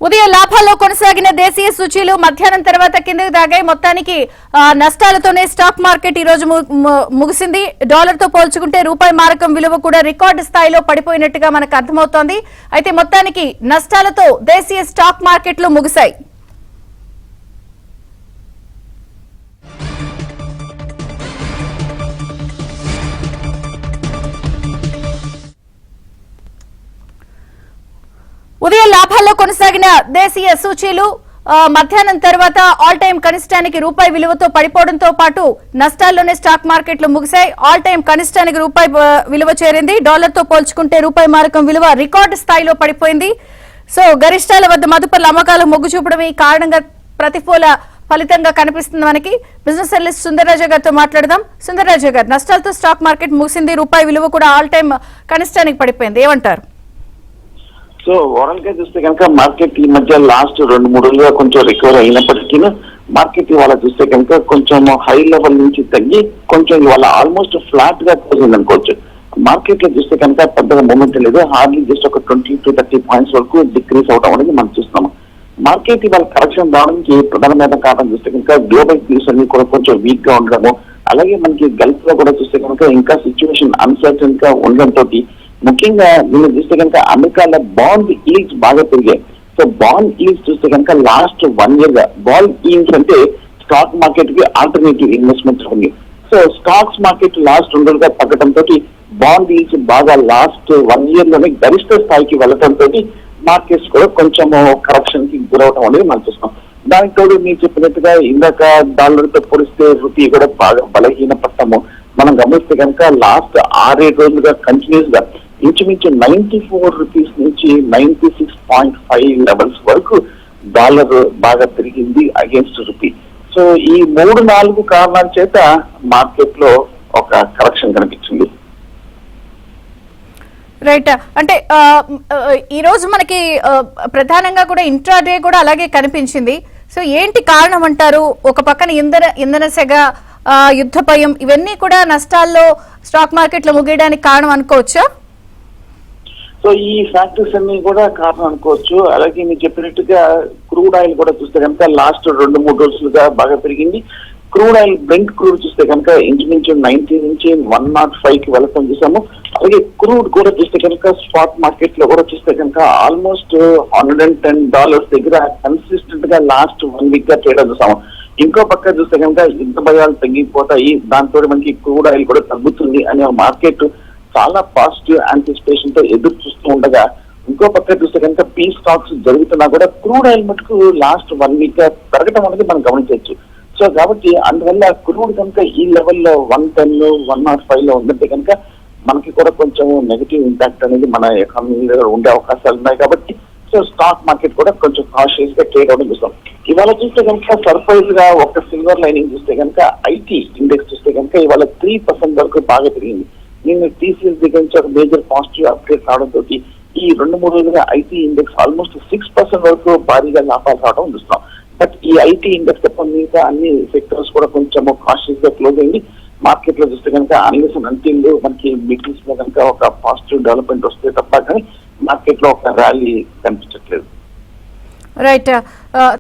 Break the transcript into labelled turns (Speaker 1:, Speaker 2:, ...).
Speaker 1: ఉదయం లాభాల్లో కొనసాగిన దేశీయ సూచీలు మధ్యాహ్నం తర్వాత కిందకి దాగాయి. మొత్తానికి నష్టాలతోనే స్టాక్ మార్కెట్ ఈ రోజు ముగిసింది. డాలర్ తో పోల్చుకుంటే రూపాయి మారకం విలువ కూడా రికార్డు స్థాయిలో పడిపోయినట్టుగా మనకు అర్థమవుతోంది. అయితే మొత్తానికి నష్టాలతో దేశీయ స్టాక్ మార్కెట్లు ముగిశాయి. ఉదయం లాభాల్లో కొనసాగిన దేశీయ సూచీలు మధ్యాహ్నం తర్వాత ఆల్ టైం కనిష్టానికి రూపాయి విలువతో పడిపోవడంతో పాటు నష్టాల్లోనే స్టాక్ మార్కెట్లు ముగిశాయి. ఆల్ టైం కనిష్టానికి రూపాయి విలువ చేరింది. డాలర్ తో పోల్చుకుంటే రూపాయి మారకం విలువ రికార్డు స్థాయిలో పడిపోయింది. సో గరిష్టాల వద్ద మదుపర్ల అమ్మకాలు మొగ్గు చూపడం ఈ కారణంగా ప్రతికూల ఫలితంగా కనిపిస్తుంది. మనకి బిజినెస్ అనలిస్ట్ సుందర్రాజ గారితో మాట్లాడదాం. సుందర్రాజ గారు, నష్టాలతో స్టాక్ మార్కెట్ ముగిసింది, రూపాయి విలువ కూడా ఆల్ టైం కనిష్టానికి పడిపోయింది, ఏమంటారు?
Speaker 2: సో ఓవరాల్ గా చూస్తే కనుక మార్కెట్ ఈ మధ్య లాస్ట్ 2-3 రోజులుగా కొంచెం రికవర్ అయినప్పటికీ మార్కెట్ ఇవాళ చూస్తే కనుక కొంచెం హై లెవెల్ నుంచి తగ్గి కొంచెం ఇవాళ ఆల్మోస్ట్ ఫ్లాట్ గా పోయింది అనుకోవచ్చు. మార్కెట్ లో చూస్తే కనుక పెద్దగా మూమెంట్ లేదు. హార్డ్లీ జస్ట్ ఒక 20-30 పాయింట్స్ వరకు డిక్రీస్ అవడం అనేది మనం చూస్తున్నాము. మార్కెట్ ఇవాళ కరెక్షన్ రావడానికి ప్రధానమైన కారణం చూస్తే కనుక గ్లోబల్ క్యూస్ అన్ని కూడా కొంచెం వీక్ గా ఉండడము, అలాగే మనకి గల్ఫ్ లో కూడా చూస్తే కనుక ఇంకా సిచ్యువేషన్ అన్సర్టన్ గా ఉండడంతో ముఖ్యంగా నిన్న చూస్తే కనుక అమెరికాలో బాండ్ ఈల్డ్స్ బాగా పెరిగాయి. సో బాండ్ ఈల్డ్స్ చూస్తే కనుక లాస్ట్ 1 year గా బాండ్ ఈల్డ్స్ అంటే స్టాక్ మార్కెట్ కి ఆల్టర్నేటివ్ ఇన్వెస్ట్మెంట్ ఉంది. సో స్టాక్స్ మార్కెట్ లాస్ట్ 2 రోజులుగా తగ్గడంతో బాండ్ ఈల్డ్స్ బాగా లాస్ట్ 1 year లోనే గరిష్ట స్థాయికి వెళ్ళడంతో మార్కెట్స్ కూడా కొంచెం కరెక్షన్ కి గురవడం అనేది మనం చూస్తాం. దానికి తోడు మీరు చెప్పినట్టుగా ఇందాక డాలర్ తో పోలిస్తే రూపీ కూడా బాగా బలహీన పడతాము. మనం గమనిస్తే కనుక లాస్ట్ 6-7 రోజులుగా కంటిన్యూస్ గా ఇంచుమించు 94 రూపీస్ నుంచి 96.5 లెవెల్స్ వరకు డాలర్ బాగా పెరిగింది అగేన్స్ట్ రూపీ. సో ఈ 3-4 కారణాల చేత మార్కెట్ లో ఒక కరెక్షన్ కనిపించింది.
Speaker 1: రైట్. అంటే ఈ రోజు మనకి ప్రధానంగా కూడా ఇంట్రాడే కూడా అలాగే కనిపించింది. సో ఏంటి కారణం అంటారు? ఒక పక్కన ఇంధన సెగ, యుద్ధ భయం, ఇవన్నీ కూడా నష్టాల్లో స్టాక్ మార్కెట్ లో ముగియడానికి కారణం అనుకోవచ్చా?
Speaker 2: సో ఈ ఫ్యాక్టర్స్ అన్ని కూడా కారణం అనుకోవచ్చు. అలాగే మీరు చెప్పినట్టుగా క్రూడ్ ఆయిల్ కూడా చూస్తే కనుక లాస్ట్ 2-3 రోజులుగా బాగా పెరిగింది. క్రూడ్ ఆయిల్ బ్రెంట్ క్రూడ్ చూస్తే కనుక ఇంచుమించు 90 నుంచి 105 కి వెళ్ళటం చూసాము. అలాగే క్రూడ్ కూడా చూస్తే కనుక స్పాట్ మార్కెట్ లో కూడా చూస్తే కనుక ఆల్మోస్ట్ $110 దగ్గర కన్సిస్టెంట్ గా లాస్ట్ 1 week గా ట్రేడ్ చూసాము. ఇంకో పక్క చూస్తే కనుక యుద్ధ భయాలు తగ్గిపోతాయి, దాంతో మనకి క్రూడ్ ఆయిల్ కూడా తగ్గుతుంది అనే మార్కెట్ చాలా పాజిటివ్ యాంటిసిపేషన్ తో ఎదురు చూస్తూ ఉండగా, ఇంకో పక్క చూస్తే కనుక పీస్ స్టాక్స్ జరుగుతున్నా కూడా క్రూడ్ ఆయిల్ మటుకు లాస్ట్ 1 week గా పెరగడం అనేది మనం గమనించవచ్చు. సో కాబట్టి అందువల్ల క్రూడ్ కనుక ఈ లెవెల్లో 110, 105 లో ఉందంటే కనుక మనకి కూడా కొంచెం నెగిటివ్ ఇంపాక్ట్ అనేది మన ఎకానమీలో ఉండే అవకాశాలు ఉన్నాయి. కాబట్టి సో స్టాక్ మార్కెట్ కూడా కొంచెం కాషియస్ గా ట్రేడ్ అవడం చూస్తాం. ఇవాళ చూస్తే కనుక సర్ప్రైజ్ గా ఒక సిల్వర్ లైనింగ్ చూస్తే కనుక ఐటీ ఇండెక్స్ చూస్తే కనుక ఇవాళ 3% వరకు బాగా పెరిగింది. నిన్న టీసీఎస్ దగ్గర నుంచి ఒక మేజర్ పాజిటివ్ అప్డేట్ రావడంతో ఈ 2-3 రోజులుగా ఐటీ ఇండెక్స్ ఆల్మోస్ట్ 6% వరకు భారీగా లాభాలు రావడం చూస్తాం. బట్ ఈ ఐటీ ఇండెక్స్ తప్ప మిగతా అన్ని సెక్టర్స్ కూడా కొంచెం కాషియస్ గా క్లోజ్ అయింది. మార్కెట్ లో చూస్తే కనుక అన్లెస్ అంటిల్ మనకి మీటింగ్స్ లో కనుక ఒక పాజిటివ్ డెవలప్మెంట్ వస్తే తప్ప కానీ మార్కెట్ లో ఒక ర్యాలీ కనిపించట్లేదు.
Speaker 1: రైట్.